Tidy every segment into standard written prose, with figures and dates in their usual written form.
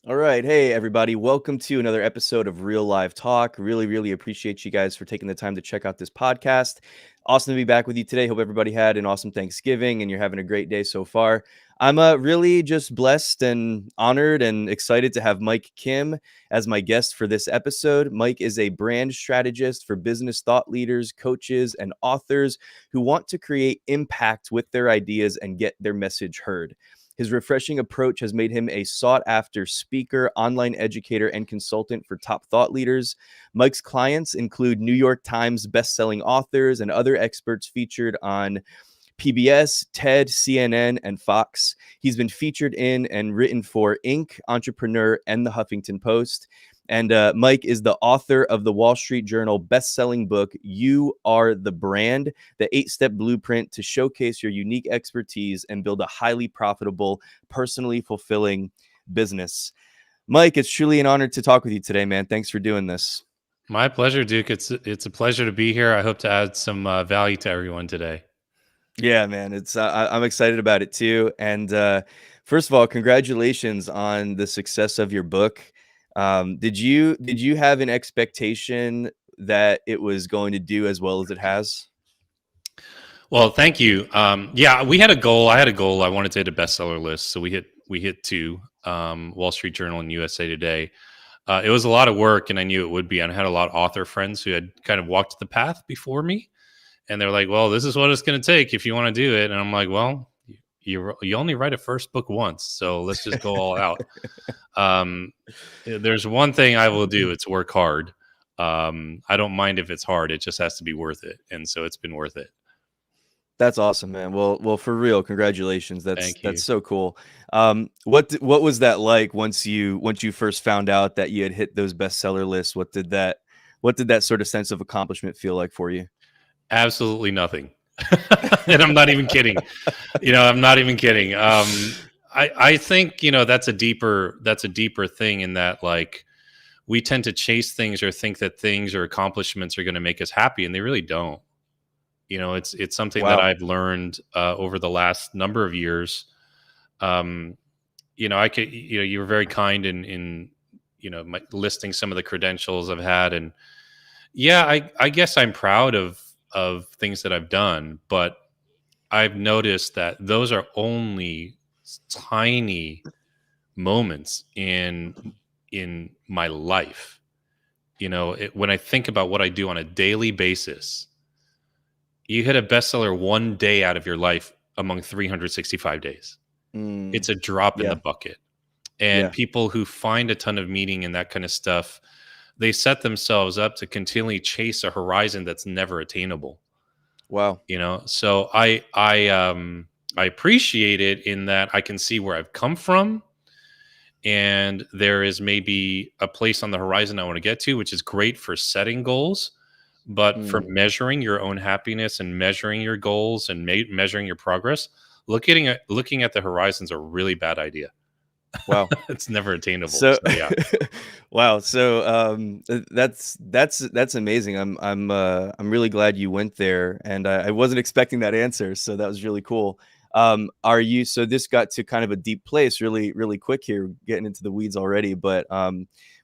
All right. Hey, everybody. Welcome to another episode of Real Live Talk. Really appreciate you guys for taking the time to check out this podcast. Awesome to be back with you today. Hope everybody had an awesome Thanksgiving and you're having a great day so far. I'm really just blessed and honored and excited to have Mike Kim as my guest for this episode. Mike is a brand strategist for business thought leaders, coaches, and authors who want to create impact with their ideas and get their message heard. His refreshing approach has made him a sought-after speaker, online educator, and consultant for top thought leaders. Mike's clients include New York Times best-selling authors and other experts featured on PBS, TED, CNN, and Fox. He's been featured in and written for Inc., Entrepreneur, and the Huffington Post. And Mike is the author of the Wall Street Journal best-selling book, You Are the Brand, the 8-step blueprint to showcase your unique expertise and build a highly profitable, personally fulfilling business. Mike, it's truly an honor to talk with you today, man. Thanks for doing this. My pleasure, Duke. It's a pleasure to be here. I hope to add some value to everyone today. Yeah, man. I'm excited about it too. And first of all, congratulations on the success of your book. Did you have an expectation that it was going to do as well as it has? Well, thank you. Yeah, we had a goal. I had a goal. I wanted to hit a bestseller list, so we hit two: Wall Street Journal and USA Today. It was a lot of work, and I knew it would be. And I had a lot of author friends who had kind of walked the path before me, and they're like, "Well, this is what it's going to take if you want to do it." And I'm like, "Well, you only write a first book once, so let's just go all out." There's one thing I will do. It's work hard. I don't mind if it's hard. It just has to be worth it. And so it's been worth it. That's awesome, man. Well, for real, congratulations. Thank That's you. so cool. What was that like once you first found out that you had hit those bestseller lists? What did that sort of sense of accomplishment feel like for you? Absolutely nothing. And I'm not even kidding. I'm not even kidding. I think, that's a deeper thing in that, like, we tend to chase things or think that things or accomplishments are going to make us happy, and they really don't. It's something that Wow. I've learned over the last number of years. I could, you were very kind in listing some of the credentials I've had, and yeah, I guess I'm proud of things that I've done, but I've noticed that those are only tiny moments in my life. When I think about what I do on a daily basis, you hit a bestseller one day out of your life among 365 days. Mm, It's a drop in the yeah. bucket. And Yeah. people who find a ton of meaning in that kind of stuff, they set themselves up to continually chase a horizon that's never attainable. Wow. So I appreciate it in that I can see where I've come from, and there is maybe a place on the horizon I want to get to, which is great for setting goals. But for Mm, measuring your own happiness and measuring your goals and measuring your progress, looking at the horizon's a really bad idea. wow. It's never attainable. So, So yeah. wow. So, that's amazing. I'm really glad you went there, and I wasn't expecting that answer. So that was really cool. So this got to kind of a deep place really quick here, getting into the weeds already. But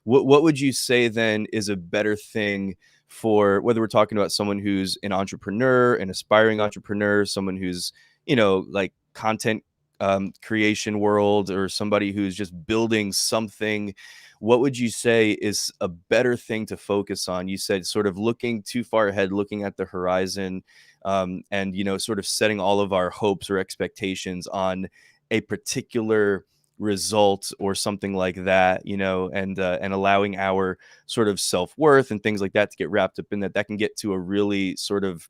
what would you say then is a better thing for whether we're talking about someone who's an entrepreneur, an aspiring entrepreneur, someone who's like content creation world, or somebody who's just building something? What would you say is a better thing to focus on? You said sort of looking too far ahead, looking at the horizon, and sort of setting all of our hopes or expectations on a particular result or something like that, and allowing our sort of self-worth and things like that to get wrapped up in that can get to a really sort of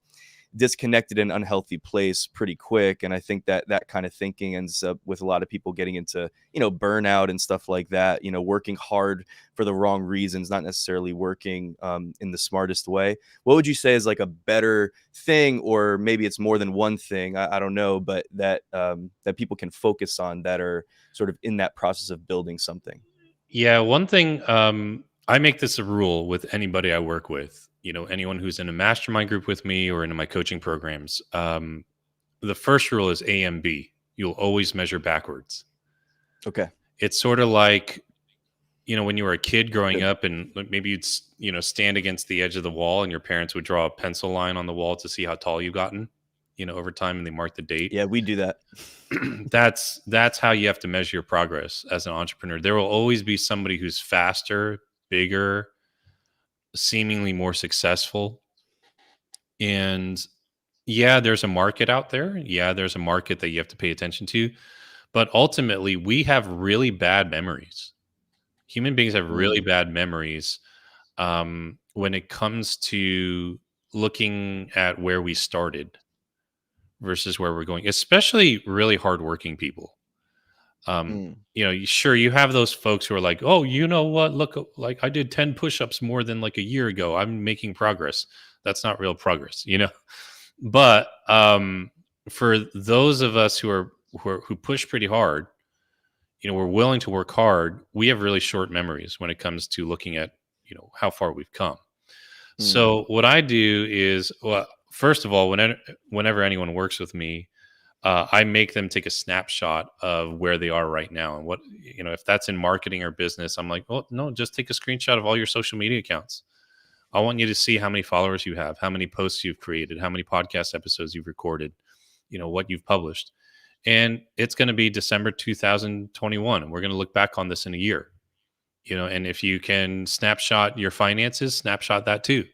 disconnected and unhealthy place pretty quick. And I think that that kind of thinking ends up with a lot of people getting into burnout and stuff like that, working hard for the wrong reasons, not necessarily working in the smartest way. What would you say is like a better thing, or maybe it's more than one thing, I don't know, but that people can focus on that are sort of in that process of building something? Yeah, one thing, I make this a rule with anybody I work with, anyone who's in a mastermind group with me or in my coaching programs. The first rule is AMB. You'll always measure backwards. Okay. It's sort of like when you were a kid growing Sure. up, and maybe you'd stand against the edge of the wall, and your parents would draw a pencil line on the wall to see how tall you've gotten, over time, and they mark the date. Yeah, we do that. That's how you have to measure your progress as an entrepreneur. There will always be somebody who's faster, bigger, seemingly more successful. And yeah, there's a market out there. Yeah, there's a market that you have to pay attention to. But ultimately, we have really bad memories. Human beings have really Mm, bad memories when it comes to looking at where we started versus where we're going, especially really hardworking people. mm, Sure, you have those folks who are like, oh, you know what? Look, like I did 10 push-ups more than like a year ago. I'm making progress. That's not real progress. But for those of us who push pretty hard, we're willing to work hard. We have really short memories when it comes to looking at, how far we've come. mm, So what I do is, well, first of all, whenever anyone works with me, I make them take a snapshot of where they are right now, and if that's in marketing or business, I'm like, well, no, just take a screenshot of all your social media accounts. I want you to see how many followers you have, how many posts you've created, how many podcast episodes you've recorded, what you've published. And it's going to be December 2021. And we're going to look back on this in a year, and if you can snapshot your finances, snapshot that too.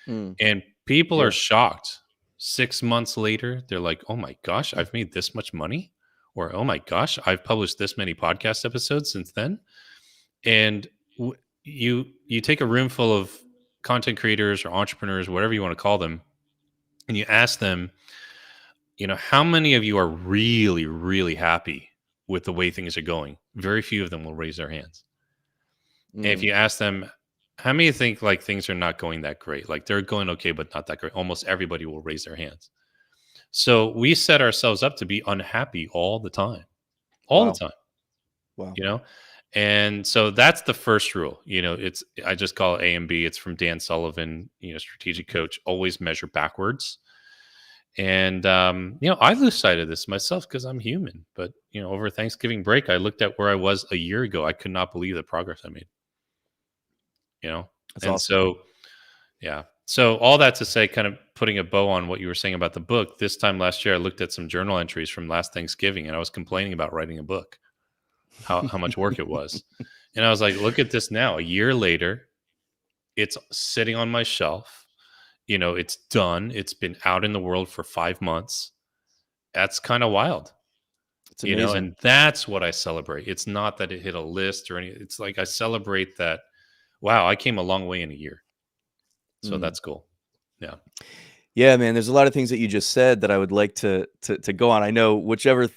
mm. And people are Yeah. shocked. 6 months later, they're like, oh my gosh, I've made this much money. Or, oh my gosh, I've published this many podcast episodes since then. And you take a room full of content creators or entrepreneurs, whatever you want to call them, and you ask them, how many of you are really, really happy with the way things are going? Very few of them will raise their hands. And if Mm, you ask them, how many think like things are not going that great? Like they're going okay, but not that great. Almost everybody will raise their hands. So we set ourselves up to be unhappy all the wow. time, Wow. you know? And so that's the first rule. I just call it A and B. It's from Dan Sullivan, strategic coach. Always measure backwards. And I lose sight of this myself because I'm human. But over Thanksgiving break, I looked at where I was a year ago. I could not believe the progress I made. You know, That's and awesome. so yeah. So all that to say, kind of putting a bow on what you were saying about the book. This time last year, I looked at some journal entries from last Thanksgiving, and I was complaining about writing a book, how much work it was, and I was like, look at this now. A year later, it's sitting on my shelf. It's done. It's been out in the world for 5 months. That's kind of wild. It's amazing. And that's what I celebrate. It's not that it hit a list or anything. It's like I celebrate that. Wow, I came a long way in a year. So Mm. that's cool. Yeah. Yeah, man, there's a lot of things that you just said that I would like to go on. I know whichever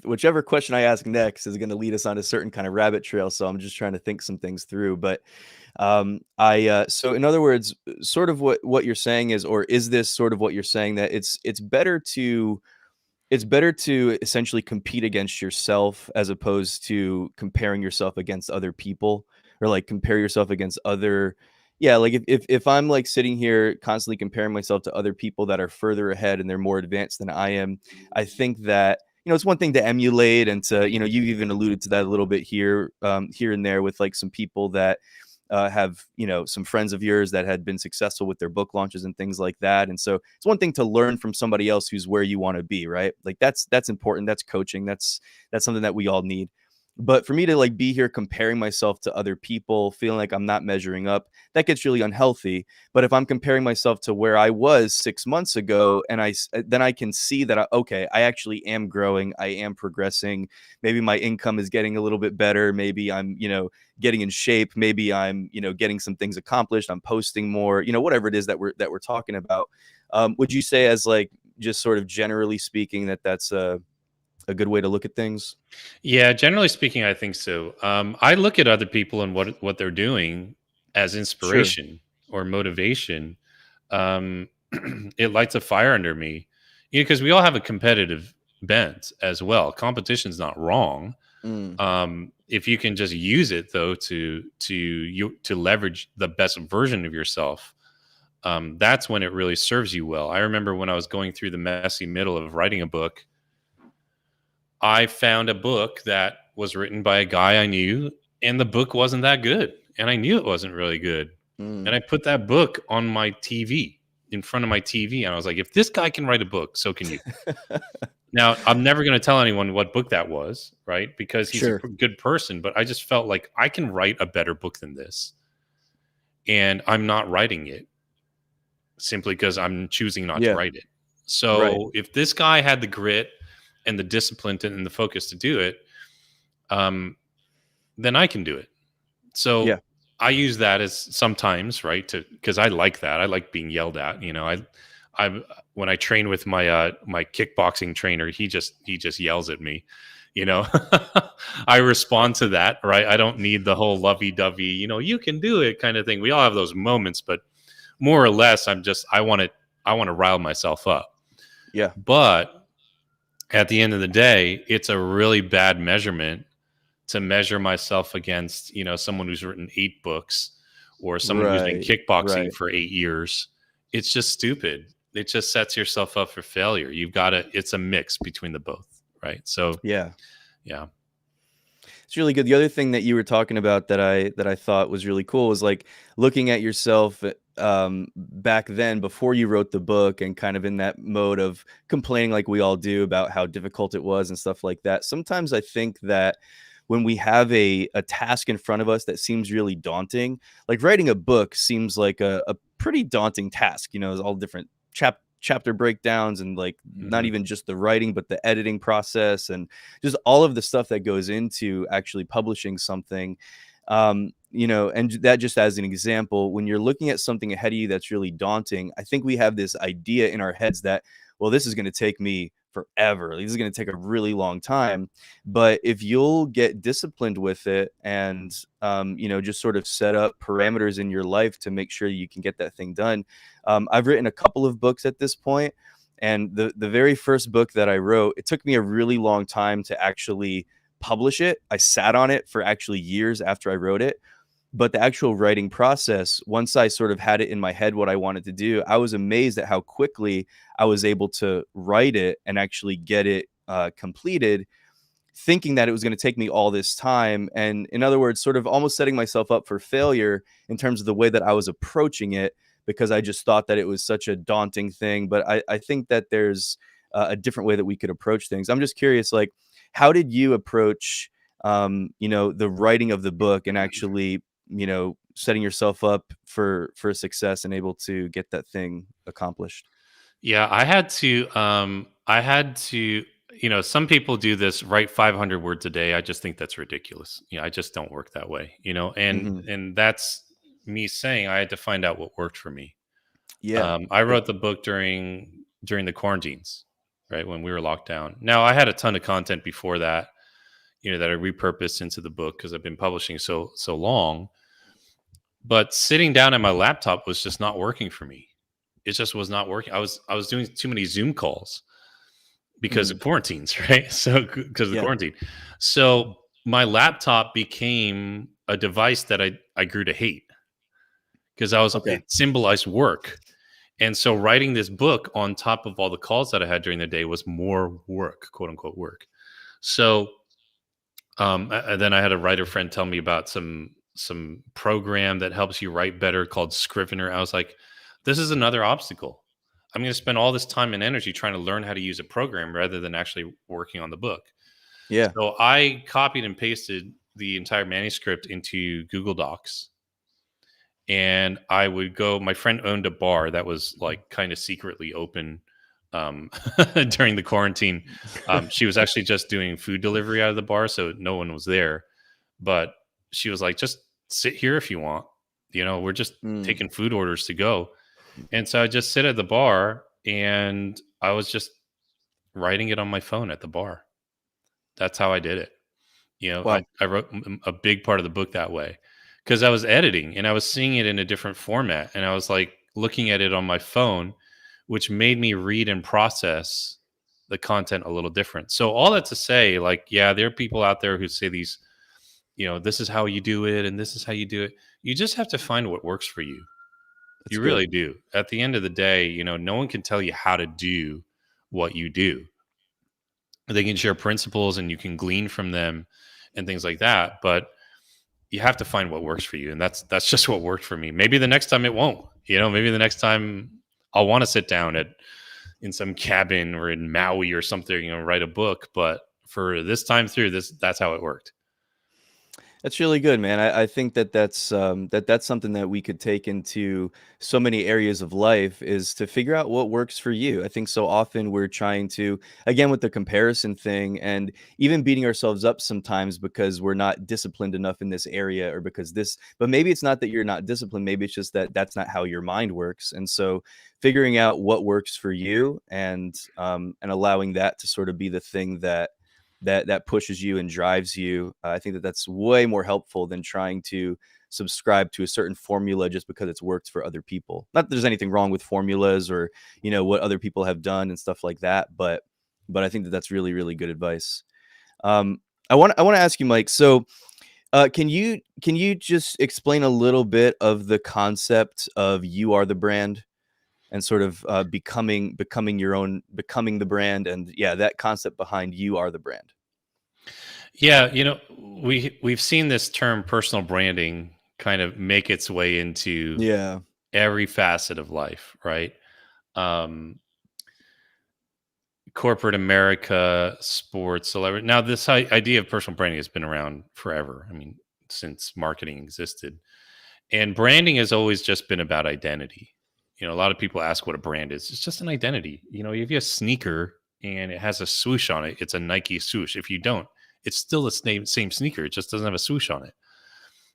question I ask next is going to lead us on a certain kind of rabbit trail, so I'm just trying to think some things through. But so in other words, sort of what you're saying is, or is this sort of what you're saying, that it's better to essentially compete against yourself as opposed to comparing yourself against other people, or like compare yourself against other. Yeah, like if I'm like sitting here constantly comparing myself to other people that are further ahead and they're more advanced than I am, I think that it's one thing to emulate and to you even alluded to that a little bit here and there with like some people that have some friends of yours that had been successful with their book launches and things like that. And so it's one thing to learn from somebody else who's where you want to be, right? Like that's important. That's coaching. That's something that we all need. But for me to like be here comparing myself to other people, feeling like I'm not measuring up, that gets really unhealthy. But if I'm comparing myself to where I was 6 months ago, and then I can see that okay, I actually am growing, I am progressing. Maybe my income is getting a little bit better. Maybe I'm getting in shape. Maybe I'm getting some things accomplished. I'm posting more. Whatever it is that we're talking about. Would you say, as like just sort of generally speaking, that's a good way to look at things? Yeah, generally speaking, I think so. I look at other people and what they're doing as Sure. inspiration or motivation. Um, it lights a fire under me, because we all have a competitive bent as well. Competition's not wrong. Mm, If you can just use it though to leverage the best version of yourself, that's when it really serves you well. I remember when I was going through the messy middle of writing a book, I found a book that was written by a guy I knew, and the book wasn't that good. and I knew it wasn't really good. And Mm. I put that book on my TV, in front of my TV, and I was like, if this guy can write a book, so can you. Now, I'm never going to tell anyone what book that was, right? Because he's a Sure. good person, but I just felt like I can write a better book than this. And I'm not writing it simply because I'm choosing not to Yeah. write it. Right. So if this guy had the grit and the discipline and the focus to do it, um, then I can do it. Yeah. So I use that as sometimes, right? To because I like that. I like being yelled at. I when I train with my kickboxing trainer, he just yells at me. You know, I respond to that, right? I don't need the whole lovey dovey, you can do it kind of thing. We all have those moments, but more or less, I want to rile myself up. Yeah. But at the end of the day, it's a really bad measurement to measure myself against, someone who's written 8 books or someone who's been Right. kickboxing Right. for 8 years. It's just stupid. It just sets yourself up for failure. It's a mix between the both, right? So, Yeah. yeah. It's really good. The other thing that you were talking about that I thought was really cool was like looking at yourself back then before you wrote the book and kind of in that mode of complaining like we all do about how difficult it was and stuff like that. Sometimes I think that when we have a task in front of us that seems really daunting, like writing a book seems like a pretty daunting task, there's all different chapter breakdowns and like not Mhm. even just the writing but the editing process and just all of the stuff that goes into actually publishing something. And that just as an example, when you're looking at something ahead of you that's really daunting, I think we have this idea in our heads that, well, this is going to take me forever, this is going to take a really long time. But if you'll get disciplined with it and just sort of set up parameters in your life to make sure you can get that thing done. I've written a couple of books at this point, and the very first book that I wrote, it took me a really long time to actually publish it. I sat on it for actually years after I wrote it. But the actual writing process, once I sort of had it in my head what I wanted to do, I was amazed at how quickly I was able to write it and actually get it completed, thinking that it was going to take me all this time. And in other words, sort of almost setting myself up for failure in terms of the way that I was approaching it, because I just thought that it was such a daunting thing. But I think that there's a different way that we could approach things. I'm just curious, like, how did you approach, the writing of the book and actually, setting yourself up for success and able to get that thing accomplished? Yeah, I had to, some people do this, write 500 words a day. I just think that's ridiculous. I just don't work that way, and Hmm. and that's me saying I had to find out what worked for me. Yeah. I Yeah. wrote the book during the quarantines, right when we were locked down. Now I had a ton of content before that, that I repurposed into the book because I've been publishing so long. But sitting down at my laptop was just not working for me. It just was not working. I was doing too many Zoom calls because Mm. of quarantines, right? So because of the Yeah. quarantine. So my laptop became a device that I grew to hate because Okay. it symbolized work. And so writing this book on top of all the calls that I had during the day was more work, quote unquote work. So then I had a writer friend tell me about some program that helps you write better called Scrivener. I was like, this is another obstacle. I'm going to spend all this time and energy trying to learn how to use a program rather than actually working on the book. Yeah. So I copied and pasted the entire manuscript into Google Docs. And I would go, my friend owned a bar that was like kind of secretly open um, during the quarantine. She was actually just doing food delivery out of the bar, so no one was there. But she was like, just sit here if you want. We're just Mm. taking food orders to go. And so I just sit at the bar and I was just writing it on my phone at the bar. That's how I did it. Wow. I wrote a big part of the book that way because I was editing and I was seeing it in a different format. And I was like looking at it on my phone, which made me read and process the content a little different. So, all that to say, like, yeah, there are people out there who say these, this is how you do it and this is how you do it. You just have to find what works for you. That's You good. really do. At the end of the day, no one can tell you how to do what you do. They can share principles and you can glean from them and things like that. But you have to find what works for you, and that's just what worked for me. Maybe the next time it won't. Maybe the next time I'll want to sit down in some cabin or in Maui or something, write a book. But for this time through, that's how it worked. That's really good, man. I think that's something that we could take into so many areas of life, is to figure out what works for you. I think so often we're trying to, again, with the comparison thing, and even beating ourselves up sometimes because we're not disciplined enough in this area, or because this, but maybe it's not that you're not disciplined. Maybe it's just that that's not how your mind works. And so figuring out what works for you, and allowing that to sort of be the thing that pushes you and drives you. I think that that's way more helpful than trying to subscribe to a certain formula just because it's worked for other people. Not that there's anything wrong with formulas, or what other people have done and stuff like that, but I think that that's really, really good advice. I want to ask you, Mike. So can you just explain a little bit of the concept of "you are the brand," and sort of becoming your own, becoming the brand, and yeah, that concept behind "you are the brand"? Yeah, we've seen this term personal branding kind of make its way into Yeah. every facet of life, right? Um, Corporate America, sports, celebrity. Now, this idea of personal branding has been around forever. I mean, since marketing existed. And branding has always just been about identity. A lot of people ask what a brand is. It's just an identity. If you have a sneaker and it has a swoosh on it, it's a Nike swoosh. If you don't, it's still the same sneaker. It just doesn't have a swoosh on it.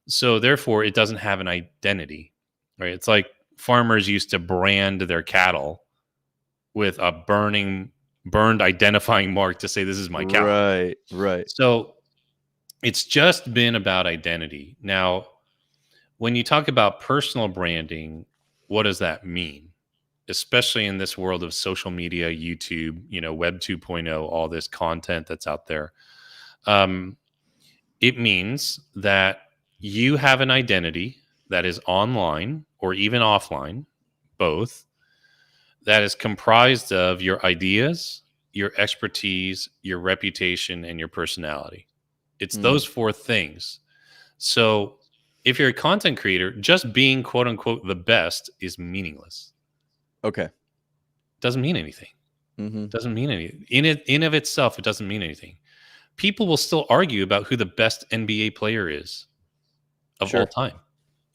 So therefore, it doesn't have an identity, right? It's like farmers used to brand their cattle with a burned identifying mark to say, this is my cow. Right, right. So it's just been about identity. Now, when you talk about personal branding, what does that mean? Especially in this world of social media, YouTube, Web 2.0, all this content that's out there. It means that you have an identity that is online or even offline, both, that is comprised of your ideas, your expertise, your reputation, and your personality. It's those four things. So if you're a content creator, just being quote unquote the best is meaningless. Okay. Doesn't mean anything. Doesn't mean anything. In of itself, it doesn't mean anything. People will still argue about who the best NBA player is of all Sure. time.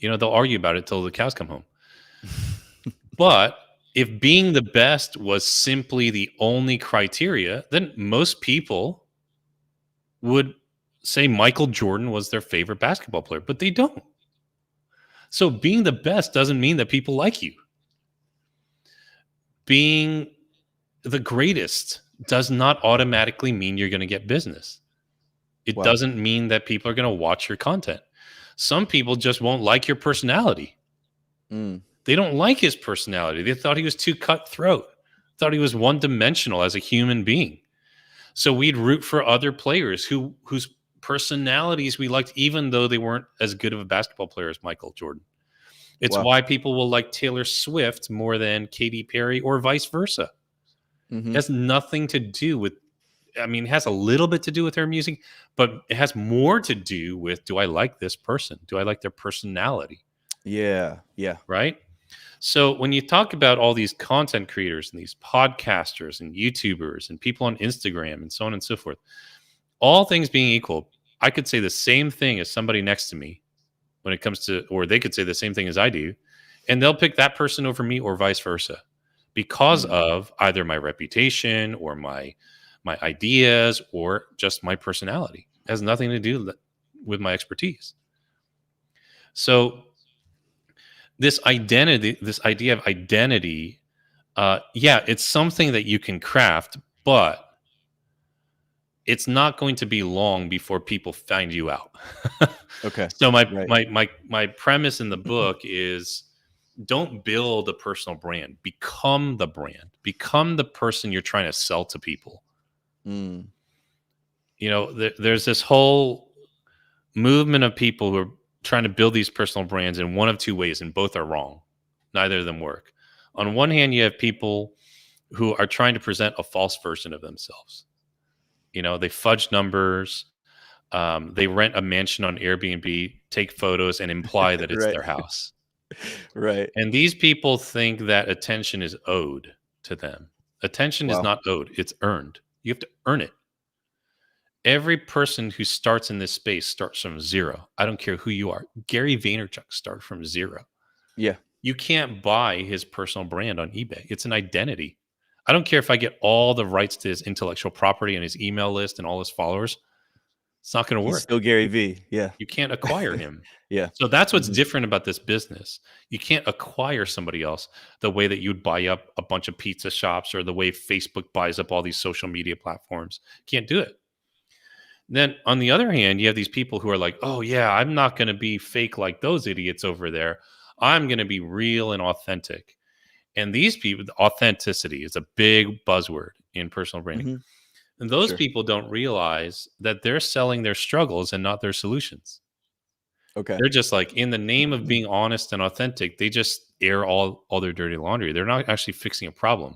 They'll argue about it till the cows come home. But if being the best was simply the only criteria, then most people would say Michael Jordan was their favorite basketball player, but they don't. So being the best doesn't mean that people like you. Being the greatest does not automatically mean you're going to get business. It Wow. doesn't mean that people are going to watch your content. Some people just won't like your personality. They don't like his personality. They thought he was too cutthroat, thought he was one-dimensional as a human being. So we'd root for other players whose personalities we liked, even though they weren't as good of a basketball player as Michael Jordan. It's Wow. why people will like Taylor Swift more than Katy Perry or vice versa. It has nothing to do with, it has a little bit to do with her music, but it has more to do with, do I like this person? Do I like their personality? Yeah. Yeah. Right? So when you talk about all these content creators and these podcasters and YouTubers and people on Instagram and so on and so forth, all things being equal, I could say the same thing as somebody next to me when it comes to, or they could say the same thing as I do, and they'll pick that person over me or vice versa because of either my reputation or my ideas or just my personality. It has nothing to do with my expertise. So this identity, this idea of identity, it's something that you can craft, but it's not going to be long before people find you out. Okay. So Right. my premise in the book is, don't build a personal brand. Become the brand. Become the person you're trying to sell to people. There's this whole movement of people who are trying to build these personal brands in one of two ways, and both are wrong. Neither of them work. On one hand, you have people who are trying to present a false version of themselves. They fudge numbers. They rent a mansion on Airbnb, take photos, and imply that it's Right. their house. Right. And these people think that attention is owed to them. Attention is Wow. not owed, it's earned. You have to earn it. Every person who starts in this space starts from zero. I don't care who you are. Gary Vaynerchuk started from zero. Yeah. You can't buy his personal brand on eBay. It's an identity. I don't care if I get all the rights to his intellectual property and his email list and all his followers. It's not going to He's work. still Gary V. Yeah. You can't acquire him. Yeah. So that's what's Mhm. different about this business. You can't acquire somebody else the way that you'd buy up a bunch of pizza shops or the way Facebook buys up all these social media platforms. Can't do it. Then on the other hand, you have these people who are like, oh, yeah, I'm not going to be fake like those idiots over there. I'm going to be real and authentic. And these people, authenticity is a big buzzword in personal branding. Mhm. And those Sure. people don't realize that they're selling their struggles and not their solutions. Okay. They're just like, in the name of being honest and authentic, they just air all their dirty laundry. They're not actually fixing a problem.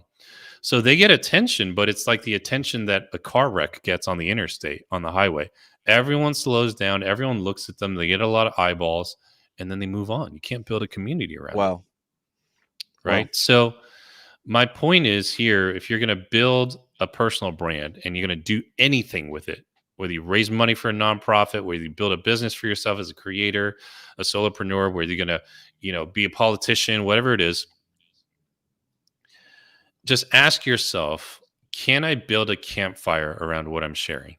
So they get attention, but it's like the attention that a car wreck gets on the interstate, on the highway. Everyone slows down, everyone looks at them, they get a lot of eyeballs, and then they move on. You can't build a community around them, Wow. Wow. right? So my point is here, if you're going to build a personal brand and you're going to do anything with it, whether you raise money for a nonprofit, whether you build a business for yourself as a creator, a solopreneur, whether you're going to, be a politician, whatever it is, just ask yourself, can I build a campfire around what I'm sharing?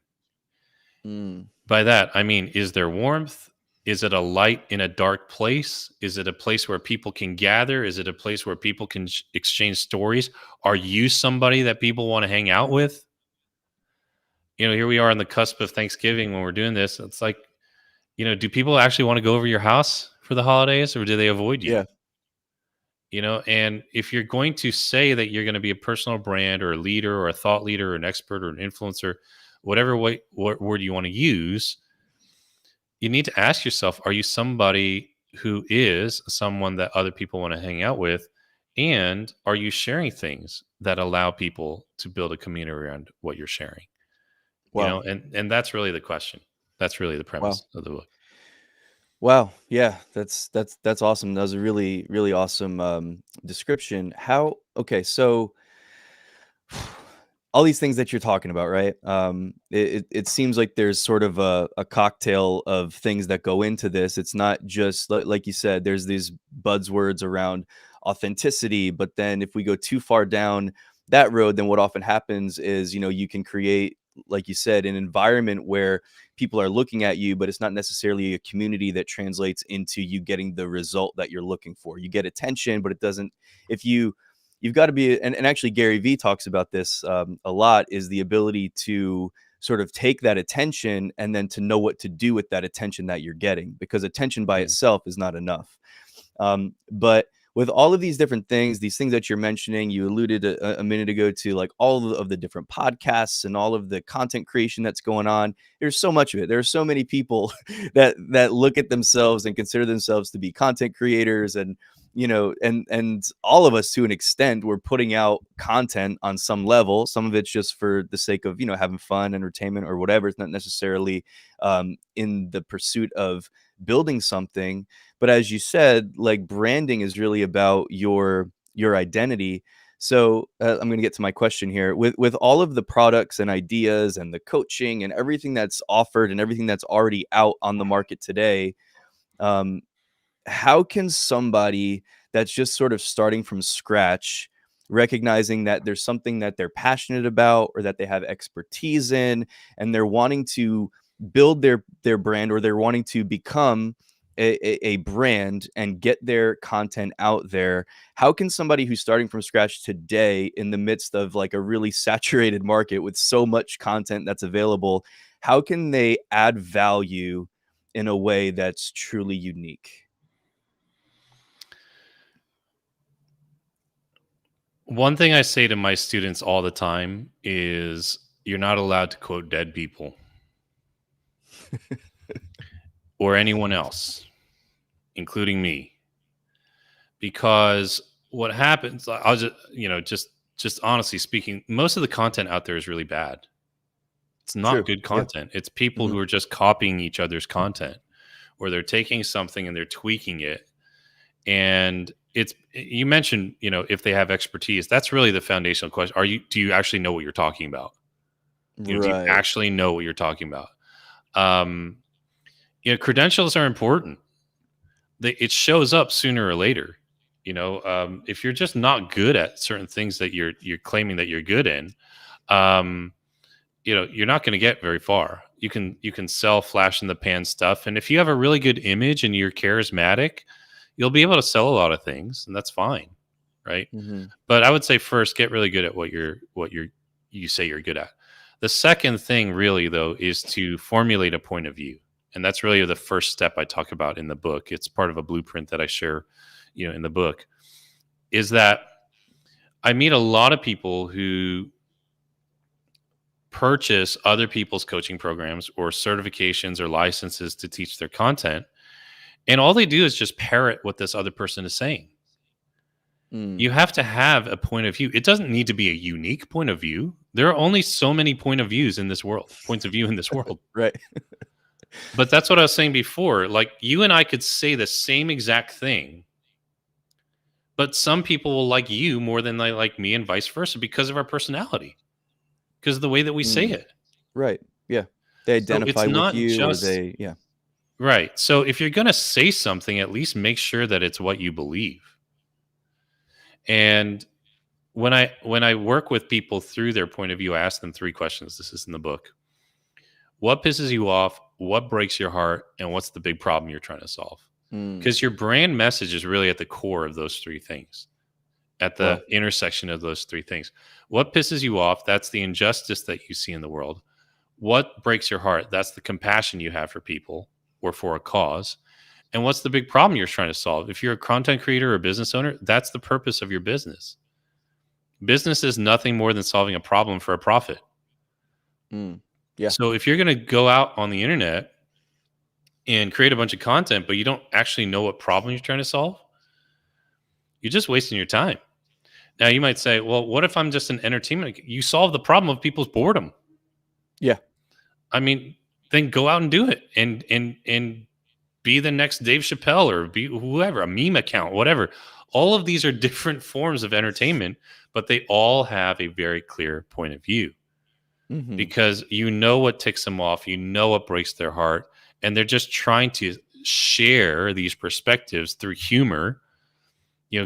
Mm. By that, I mean, is there warmth? Is it a light in a dark place? Is it a place where people can gather? Is it a place where people can exchange stories? Are you somebody that people want to hang out with? Here we are on the cusp of Thanksgiving when we're doing this. It's like, do people actually want to go over your house for the holidays, or do they avoid you? Yeah. And if you're going to say that you're going to be a personal brand or a leader or a thought leader or an expert or an influencer, whatever what word you want to use, you need to ask yourself, are you somebody who is someone that other people want to hang out with? And are you sharing things that allow people to build a community around what you're sharing? Wow. And that's really the question. That's really the Wow. premise of the book. Wow. Yeah, that's awesome. That was a really really awesome description. How okay, so all these things that you're talking about, right? It seems like there's sort of a cocktail of things that go into this. It's not just like you said, there's these buzzwords around authenticity, but then if we go too far down that road, then what often happens is, you can create, like you said, an environment where people are looking at you, but it's not necessarily a community that translates into you getting the result that you're looking for. You get attention, but it doesn't, if you've got to be, and actually Gary Vee talks about this a lot, is the ability to sort of take that attention and then to know what to do with that attention that you're getting, because attention by Mm. itself is not enough. But with all of these different things, these things that you're mentioning, you alluded a minute ago to, like all of the different podcasts and all of the content creation that's going on. There's so much of it. There are so many people that look at themselves and consider themselves to be content creators, and and all of us, to an extent, we're putting out content on some level. Some of it's just for the sake of having fun, entertainment, or whatever. It's not necessarily in the pursuit of building something. But as you said, like, branding is really about your identity. So I'm going to get to my question here. With all of the products and ideas and the coaching and everything that's offered and everything that's already out on the market today, um, how can somebody that's just sort of starting from scratch, recognizing that there's something that they're passionate about or that they have expertise in, and they're wanting to build their brand, or they're wanting to become a brand and get their content out there, how can somebody who's starting from scratch today, in the midst of like a really saturated market with so much content that's available, how can they add value in a way that's truly unique? One thing I say to my students all the time is you're not allowed to quote dead people or anyone else, including me, because what happens, I'll just, just honestly speaking, most of the content out there is really bad. It's not True. good Yeah. content. It's people Mhm. who are just copying each other's content, or they're taking something and they're tweaking it. And you mentioned, if they have expertise, that's really the foundational question. Do you actually know what you're talking about? Do you Right. actually know what you're talking about? Um, credentials are important. It shows up sooner or later. If you're just not good at certain things that you're claiming that you're good in, um, you're not going to get very far. You can sell flash in the pan stuff, and if you have a really good image and you're charismatic, you'll be able to sell a lot of things, and that's fine, right? Mhm. But I would say first, get really good at you say you're good at. The second thing, really, though, is to formulate a point of view, and that's really the first step I talk about in the book. It's part of a blueprint that I share, in the book. Is that I meet a lot of people who purchase other people's coaching programs or certifications or licenses to teach their content, and all they do is just parrot what this other person is saying. Mm. You have to have a point of view. It doesn't need to be a unique point of view. There are only so many points of view in this world. Right. But that's what I was saying before. Like, you and I could say the same exact thing, but some people will like you more than they like me, and vice versa, because of our personality, because of the way that we say Mm. it. Right. Yeah. They So it's identify with not you, or just they yeah. right. So if you're going to say something, at least make sure that it's what you believe. And when I work with people through their point of view, I ask them three questions. This is in the book. What pisses you off? What breaks your heart? And what's the big problem you're trying to solve? Mm. Because your brand message is really at the core of those three things, at the Wow. intersection of those three things. What pisses you off? That's the injustice that you see in the world. What breaks your heart? That's the compassion you have for people or for a cause. And what's the big problem you're trying to solve? If you're a content creator or a business owner, that's the purpose of your business. Business is nothing more than solving a problem for a profit. Mm. Yeah. So if you're going to go out on the internet and create a bunch of content, but you don't actually know what problem you're trying to solve, you're just wasting your time. Now, you might say, well, what if I'm just an entertainment? You solve the problem of people's boredom. Yeah. I mean, then go out and do it, and be the next Dave Chappelle, or be whoever, a meme account, whatever. All of these are different forms of entertainment, but they all have a very clear point of view, Mhm. because you know what ticks them off, you know what breaks their heart, and they're just trying to share these perspectives through humor.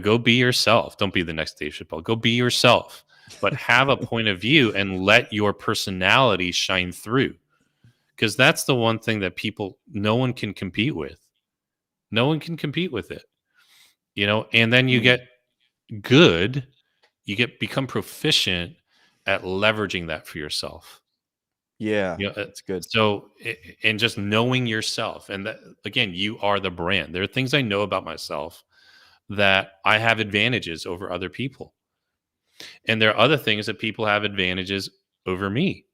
Go be yourself. Don't be the next Dave Chappelle. Go be yourself, but have a point of view and let your personality shine through, because that's the one thing that no one can compete with. No one can compete with it, and then you Mm. get good, become proficient at leveraging that for yourself. Yeah. You know, uh, That's good. so and just knowing yourself, and that, again, you are the brand. There are things I know about myself that I have advantages over other people, and there are other things that people have advantages over me.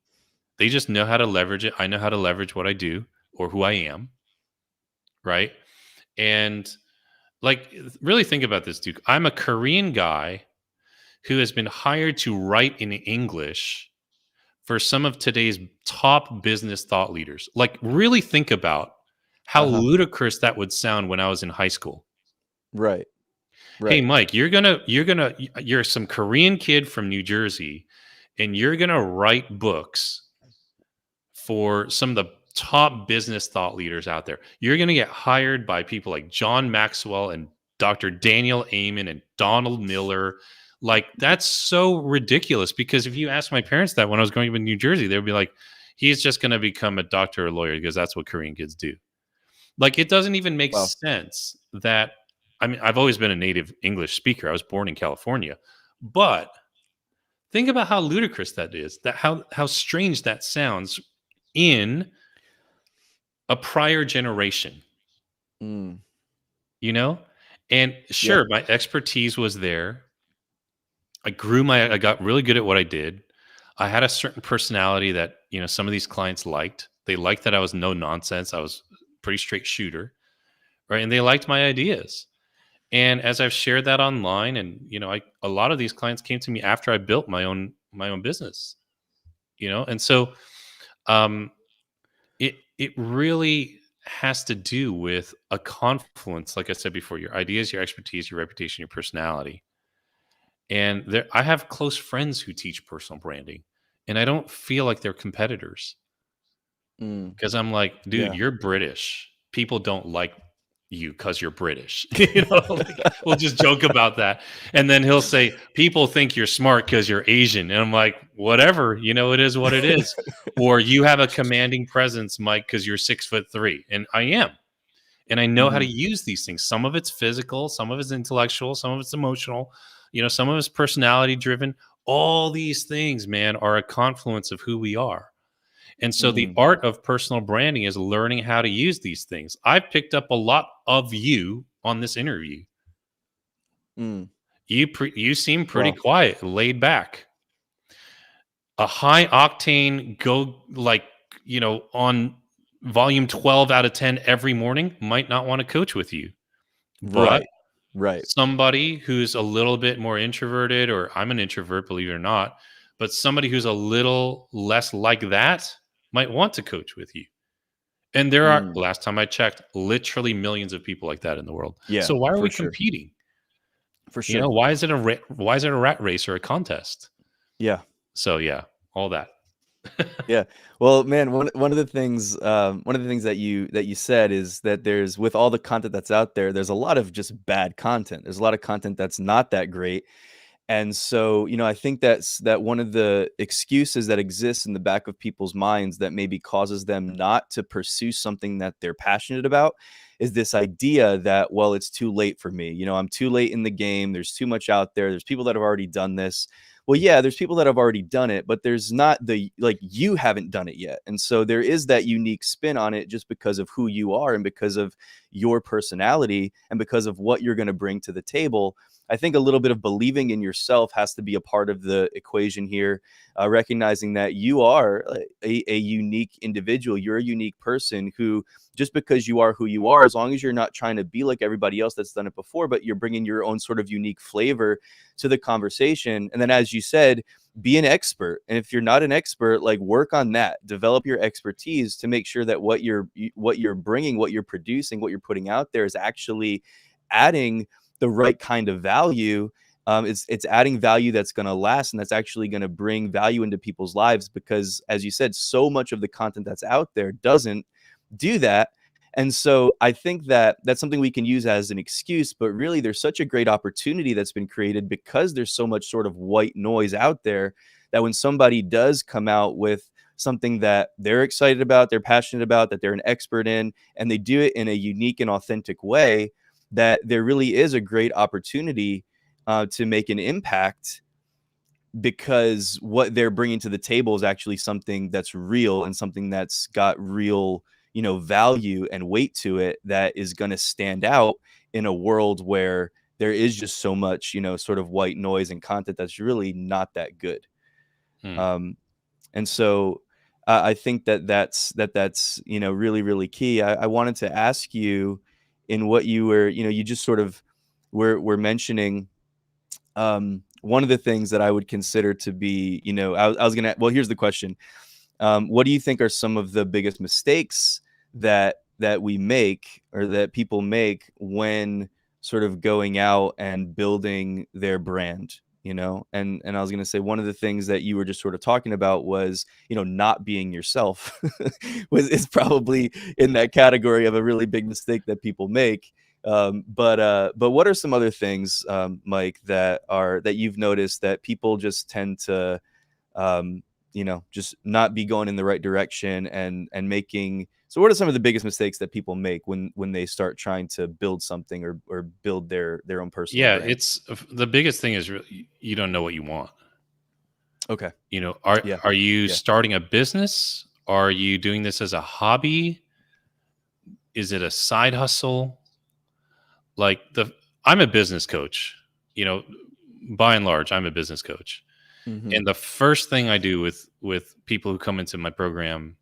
They just know how to leverage it. I know how to leverage what I do or who I am, right? And, like, really think about this, Duke. I'm a Korean guy who has been hired to write in English for some of today's top business thought leaders. Like, really think about how Uh-huh. ludicrous that would sound when I was in high school. Right. Hey, Right. Mike, you're some Korean kid from New Jersey, and you're gonna write books for some of the top business thought leaders out there. You're gonna get hired by people like John Maxwell and Dr. Daniel Amen and Donald Miller. Like, that's so ridiculous, because if you ask my parents that when I was growing up in New Jersey, they would be like, he's just gonna become a doctor or lawyer because that's what Korean kids do. Like, it doesn't even make Wow. sense that, I mean, I've always been a native English speaker. I was born in California. But think about how ludicrous that is, that how strange that sounds in a prior generation, Mm. you know? And Yeah. sure, my expertise was there. I got really good at what I did. I had a certain personality that, some of these clients liked. They liked that I was no nonsense. I was a pretty straight shooter, right? And they liked my ideas. And as I've shared that online, and a lot of these clients came to me after I built my own business, and so Um, it really has to do with a confluence, like I said before, your ideas, your expertise, your reputation, your personality. And there, I have close friends who teach personal branding, and I don't feel like they're competitors Mm, because I'm like, dude, yeah. you're British. People don't like you because you're British. Like, we'll just joke about that. And then he'll say, people think you're smart because you're Asian. And I'm like, whatever, it is what it is. Or you have a commanding presence, Mike, because you're 6'3". And I am. And I know how to Mhm, use these things. Some of it's physical, some of it's intellectual, some of it's emotional, some of it's personality driven. All these things, man, are a confluence of who we are. And so the mhm, art of personal branding is learning how to use these things. I've picked up a lot of you on this interview. mm. You seem pretty Wow. quiet, laid back. A high octane go like, on volume 12 out of 10 every morning might not want to coach with you. But Right. Right. somebody who's a little bit more introverted, or I'm an introvert, believe it or not, but somebody who's a little less like that might want to coach with you. And there are, Mm. last time I checked, literally millions of people like that in the world. Yeah, So why are for we sure. competing? For sure. Why is it a rat race or a contest? Yeah. So yeah, all that. Yeah. Well, man, one of the things that you said is that there's with all the content that's out there, there's a lot of just bad content. There's a lot of content that's not that great. And so, I think that one of the excuses that exists in the back of people's minds that maybe causes them not to pursue something that they're passionate about is this idea that, well, it's too late for me. I'm too late in the game. There's too much out there. There's people that have already done this. Well, yeah, there's people that have already done it, but there's not like you haven't done it yet. And so there is that unique spin on it just because of who you are and because of your personality and because of what you're going to bring to the table. I think a little bit of believing in yourself has to be a part of the equation here, recognizing that you are a unique individual. You're a unique person who, just because you are who you are, as long as you're not trying to be like everybody else that's done it before, but you're bringing your own sort of unique flavor to the conversation. And then, as you said, be an expert. And if you're not an expert, like work on that, develop your expertise to make sure that what you're bringing, what you're producing, what you're putting out there is actually adding the right kind of value. It's adding value that's going to last and that's actually going to bring value into people's lives because, as you said, so much of the content that's out there doesn't do that. And so I think that that's something we can use as an excuse, but really there's such a great opportunity that's been created because there's so much sort of white noise out there that when somebody does come out with something that they're excited about, they're passionate about, that they're an expert in, and they do it in a unique and authentic way, that there really is a great opportunity to make an impact because what they're bringing to the table is actually something that's real and something that's got real, value and weight to it that is going to stand out in a world where there is just so much, sort of white noise and content that's really not that good. Hmm. Um, and so I think that's really really key. I wanted to ask you in what you were you just sort of were mentioning. One of the things that I would consider to be I was gonna well, here's the question. What do you think are some of the biggest mistakes that we make or that people make when sort of going out and building their brand? And I was going to say one of the things that you were just sort of talking about was not being yourself is probably in that category of a really big mistake that people make. But what are some other things, Mike, that you've noticed that people just tend to just not be going in the right direction and making. So what are some of the biggest mistakes that people make when they start trying to build something or build their own personal Yeah, brand? it's the biggest thing is really, you don't know what you want. Okay. Yeah. Are you Yeah. starting a business? Are you doing this as a hobby? Is it a side hustle? Like I'm a business coach. You know, by and large, I'm a business coach. Hmm. And the first thing I do with people who come into my program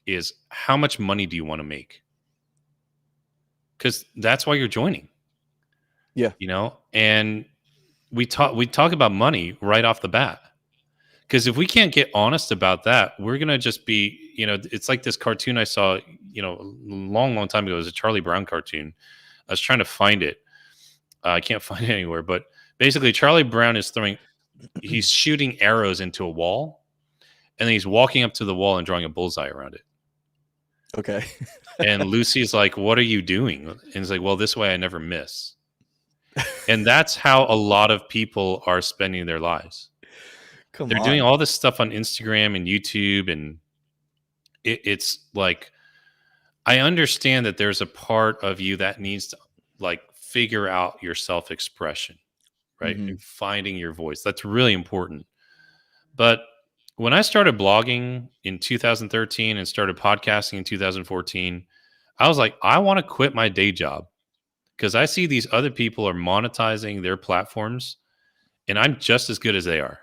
is how much money do you want to make? Because that's why you're joining, Yeah. And we talk about money right off the bat Because if we can't get honest about that, we're going to just be, it's like this cartoon I saw, a long time ago. It was a Charlie Brown cartoon. I was trying to find it. I can't find it anywhere. But basically, Charlie Brown is he's shooting arrows into a wall, and then he's walking up to the wall and drawing a bullseye around it. Okay. And Lucy's like, "What are you doing?" And he's like, "Well, this way I never miss." And that's how a lot of people are spending their lives. They're doing all this stuff on Instagram and YouTube, and it's like, I understand that there's a part of you that needs to like figure out your self-expression, right? Mhm. And finding your voice. That's really important. But when I started blogging in 2013 and started podcasting in 2014, I was like, I want to quit my day job because I see these other people are monetizing their platforms, and I'm just as good as they are.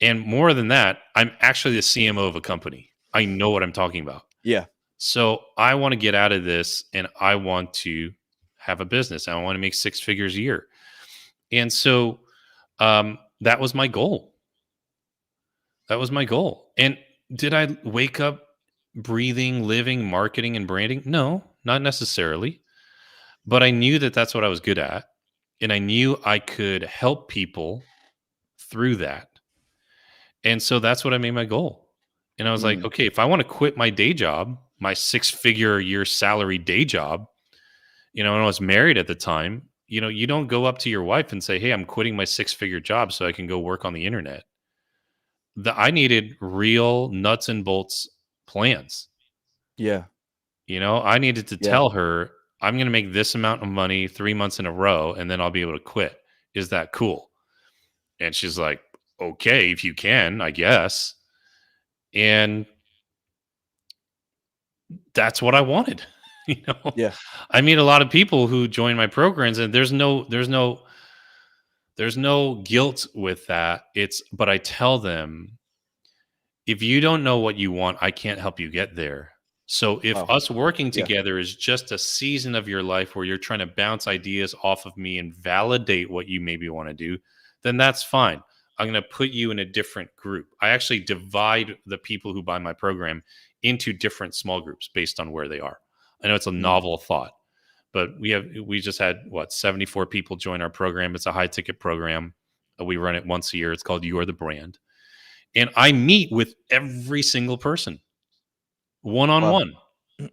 And more than that, I'm actually the CMO of a company. I know what I'm talking about. Yeah. So I want to get out of this, and I want to have a business. I want to make 6 figures a year. And so that was my goal. That was my goal. And did I wake up breathing, living, marketing, and branding? No, not necessarily. But I knew that that's what I was good at. And I knew I could help people through that. And so that's what I made my goal. And I was like, okay, if I want to quit my day job, my 6-figure a year salary day job, and I was married at the time, you don't go up to your wife and say, hey, I'm quitting my 6-figure job so I can go work on the internet. I needed real nuts and bolts plans. Yeah. I needed to tell her, I'm going to make this amount of money 3 months in a row, and then I'll be able to quit. Is that cool? And she's like, okay, if you can, I guess. And that's what I wanted. Yeah. I meet a lot of people who join my programs, and there's no guilt with that. But I tell them, if you don't know what you want, I can't help you get there. So if us working together is just a season of your life where you're trying to bounce ideas off of me and validate what you maybe want to do, then that's fine. I'm going to put you in a different group. I actually divide the people who buy my program into different small groups based on where they are. I know it's a novel thought, but we just had 74 people join our program. It's a high ticket program. We run it once a year. It's called You Are the Brand. And I meet with every single person one-on-one.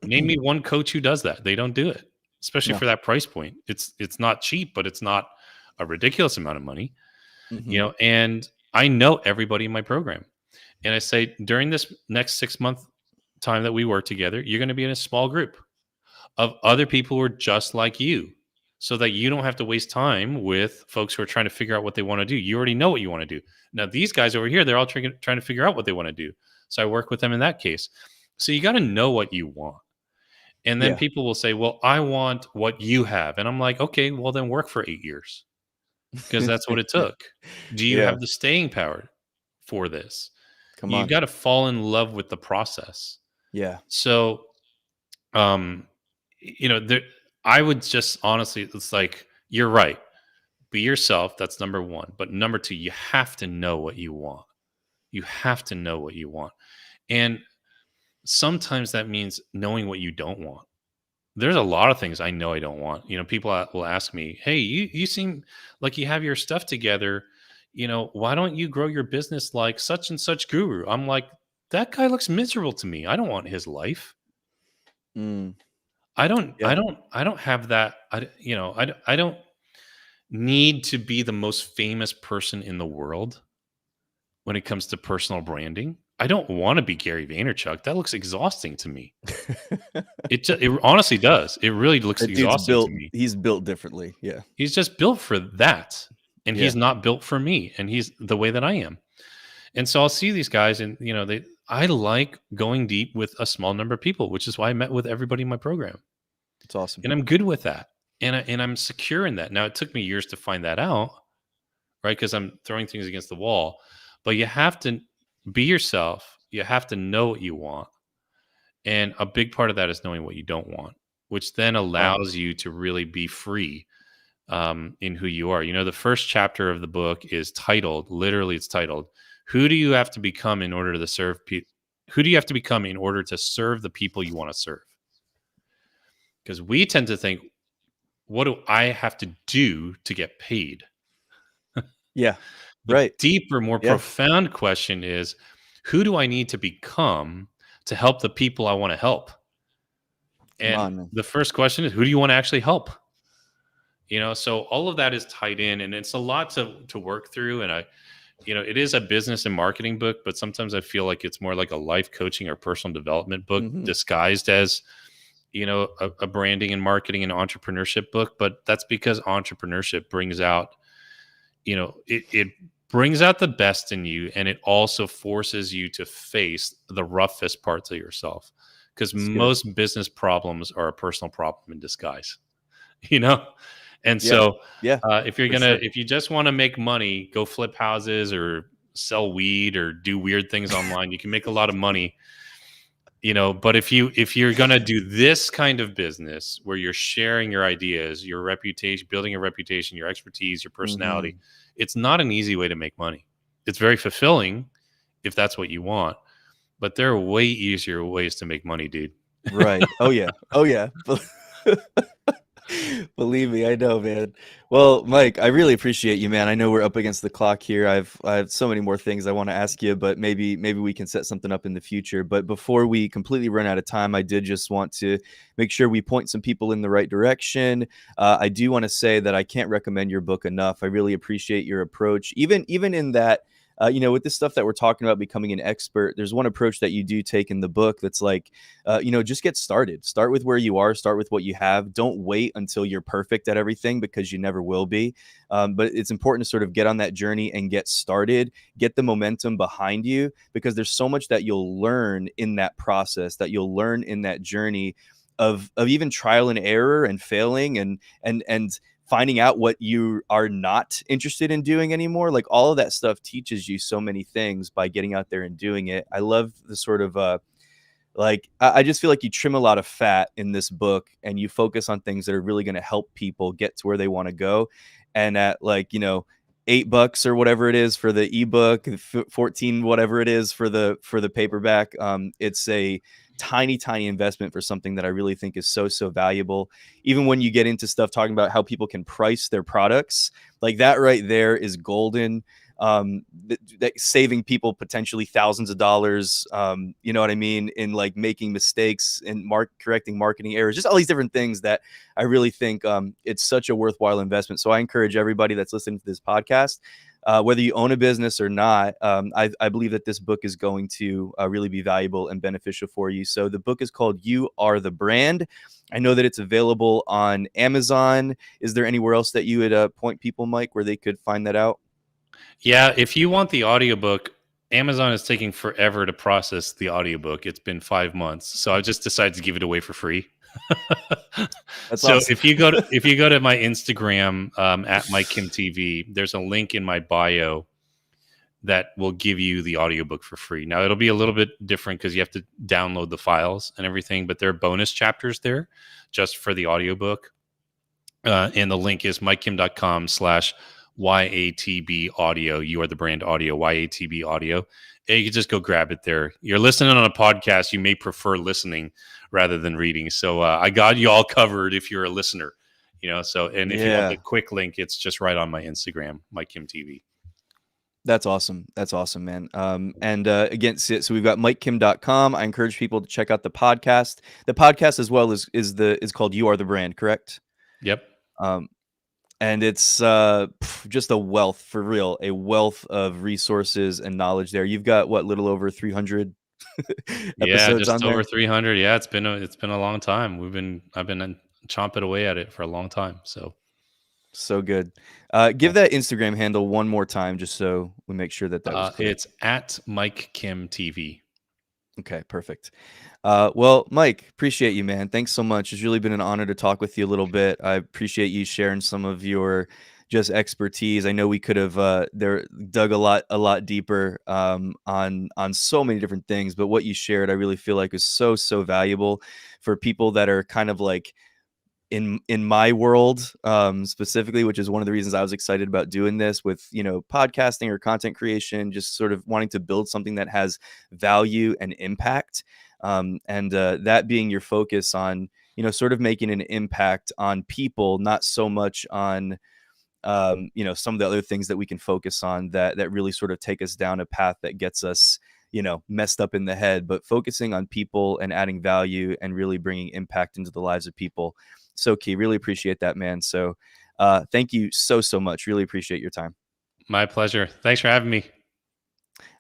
Name me one coach who does that. They don't do it, especially for that price point. It's not cheap, but it's not a ridiculous amount of money. And I know everybody in my program. And I say, during this next 6-month time that we work together, you're going to be in a small group of other people who are just like you, so that you don't have to waste time with folks who are trying to figure out what they want to do. You already know what you want to do. Now, these guys over here, they're all trying to figure out what they want to do. So I work with them in that case. So you got to know what you want. And then people will say, well, I want what you have. And I'm like, okay, well, then work for 8 years, because that's what it took. Do you have the staying power for this? You got to fall in love with the process. Yeah. So, I would just honestly, it's like, you're right. Be yourself. That's number one. But number two, you have to know what you want. You have to know what you want. And sometimes that means knowing what you don't want. There's a lot of things I know I don't want. People will ask me, hey, you seem like you have your stuff together. Why don't you grow your business like such and such guru? I'm like, that guy looks miserable to me. I don't want his life. I don't have that. I don't need to be the most famous person in the world when it comes to personal branding. I don't want to be Gary Vaynerchuk. That looks exhausting to me. It honestly does. It really looks exhausting to me. He's built differently. Yeah. He's just built for that. And he's not built for me. And he's the way that I am. And so I'll see these guys, and I like going deep with a small number of people, which is why I met with everybody in my program. It's awesome. And I'm good with that. And I'm secure in that. Now, it took me years to find that out, right? Because I'm throwing things against the wall. But you have to be yourself. You have to know what you want. And a big part of that is knowing what you don't want, which then allows you to really be free in who you are. The first chapter of the book is titled, literally it's titled, Who do you have to become in order to serve people? Who do you have to become in order to serve the people you want to serve? Because we tend to think, what do I have to do to get paid? Yeah. The Right. deeper, more Yeah. profound question is, who do I need to become to help the people I want to help? Come And on, man. the first question is, who do you want to actually help? So all of that is tied in, and it's a lot to work through. And it is a business and marketing book, but sometimes I feel like it's more like a life coaching or personal development book Hmm. disguised as a branding and marketing and entrepreneurship book. But that's because entrepreneurship brings out, it brings out the best in you, and it also forces you to face the roughest parts of yourself, because It's good. most business problems are a personal problem in disguise. you know and Yeah. so Yeah. For sure. if you just want to make money, go flip houses or sell weed or do weird things online. You can make a lot of money, but if you're going to do this kind of business where you're sharing your ideas, your reputation, building a reputation, your expertise, your personality, Hmm. it's not an easy way to make money. It's very fulfilling if that's what you want, but there are way easier ways to make money, dude. Right. Oh yeah. Oh yeah. Believe me, I know, man. Well, Mike, I really appreciate you, man. I know we're up against the clock here. I have so many more things I want to ask you, but maybe we can set something up in the future. But before we completely run out of time, I did just want to make sure we point some people in the right direction. I do want to say that I can't recommend your book enough. I really appreciate your approach, even in that. With this stuff that we're talking about becoming an expert, there's one approach that you do take in the book that's like, just get started. Start with where you are, start with what you have. Don't wait until you're perfect at everything, because you never will be. But it's important to sort of get on that journey and get started, get the momentum behind you, because there's so much that you'll learn in that process, that you'll learn in that journey of even trial and error and failing and finding out what you are not interested in doing anymore. Like all of that stuff teaches you so many things by getting out there and doing it. I love the sort of like I just feel like you trim a lot of fat in this book, and you focus on things that are really going to help people get to where they want to go. And at like, $8 or whatever it is for the ebook, 14 whatever it is for the paperback, it's a tiny investment for something that I really think is so valuable. Even when you get into stuff talking about how people can price their products, like that right there is golden. That saving people potentially thousands of dollars, you know what I mean, in like making mistakes and correcting marketing errors, just all these different things that I really think it's such a worthwhile investment. So I encourage everybody that's listening to this podcast, whether you own a business or not, I believe that this book is going to really be valuable and beneficial for you. So the book is called You Are the Brand. I know that it's available on Amazon. Is there anywhere else that you would point people, Mike, where they could find that out? Yeah, if you want the audiobook, Amazon is taking forever to process the audiobook. It's been 5 months. So I just decided to give it away for free. That's So awesome. if you go to my Instagram, at Mike Kim TV, there's a link in my bio that will give you the audiobook for free. Now it'll be a little bit different because you have to download the files and everything, but there are bonus chapters there just for the audiobook. And the link is mikekim.com/YATB audio. You are the brand audio, YATB audio. And you can just go grab it there. You're listening on a podcast. You may prefer listening rather than reading. So I got you all covered if you're a listener, and if you want the Yeah. quick link, it's just right on my Instagram, Mike Kim TV. That's awesome. That's awesome, man. And again, so we've got MikeKim.com. I encourage people to check out the podcast. The podcast as well is called You Are the Brand, correct? Yep. Um, and it's just a wealth, for real, a wealth of resources and knowledge there. You've got what, little over 300 Yeah, episodes just on over there? 300. Yeah, it's been a long time. I've been chomping away at it for a long time. So So good. yeah. Give that Instagram handle one more time, just so we make sure that that was clear. It's at Mike Kim TV. Okay, perfect. Well, Mike, appreciate you, man. Thanks so much. It's really been an honor to talk with you a little bit. I appreciate you sharing some of your just expertise. I know we could have there dug a lot deeper on so many different things, but what you shared, I really feel like is so valuable for people that are kind of like in my world, specifically, which is one of the reasons I was excited about doing this with, podcasting or content creation, just sort of wanting to build something that has value and impact. And that being your focus on, sort of making an impact on people, not so much on, some of the other things that we can focus on that really sort of take us down a path that gets us, messed up in the head, but focusing on people and adding value and really bringing impact into the lives of people. So key. Really appreciate that, man. So thank you so much. Really appreciate your time. My pleasure. Thanks for having me.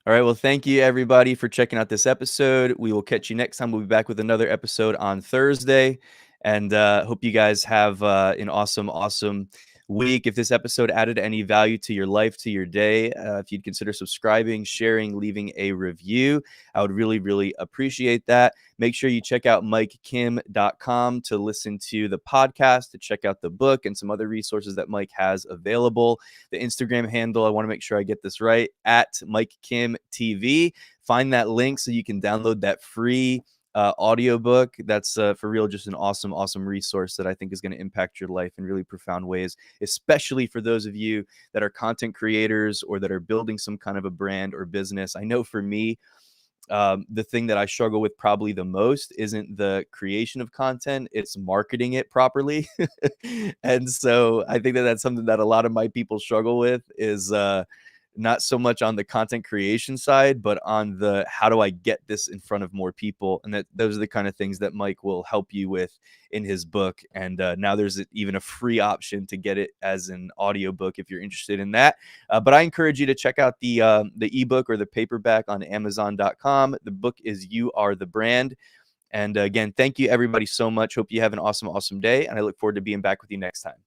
All right. Well, thank you everybody for checking out this episode. We will catch you next time. We'll be back with another episode on Thursday. And hope you guys have an awesome week. If this episode added any value to your life, to your day, if you'd consider subscribing, sharing, leaving a review, I would really appreciate that. Make sure you check out MikeKim.com to listen to the podcast, to check out the book and some other resources that Mike has available. The Instagram handle, I want to make sure I get this right, at MikeKimTV. Find that link so you can download that free audiobook. That's for real, just an awesome resource that I think is going to impact your life in really profound ways, especially for those of you that are content creators or that are building some kind of a brand or business. I know for me, the thing that I struggle with probably the most isn't the creation of content, it's marketing it properly. And so I think that that's something that a lot of my people struggle with, is not so much on the content creation side, but on the how do I get this in front of more people? And those are the kind of things that Mike will help you with in his book. And now there's even a free option to get it as an audiobook if you're interested in that. But I encourage you to check out the ebook or the paperback on Amazon.com. The book is You Are the Brand. And again, thank you everybody so much. Hope you have an awesome day. And I look forward to being back with you next time.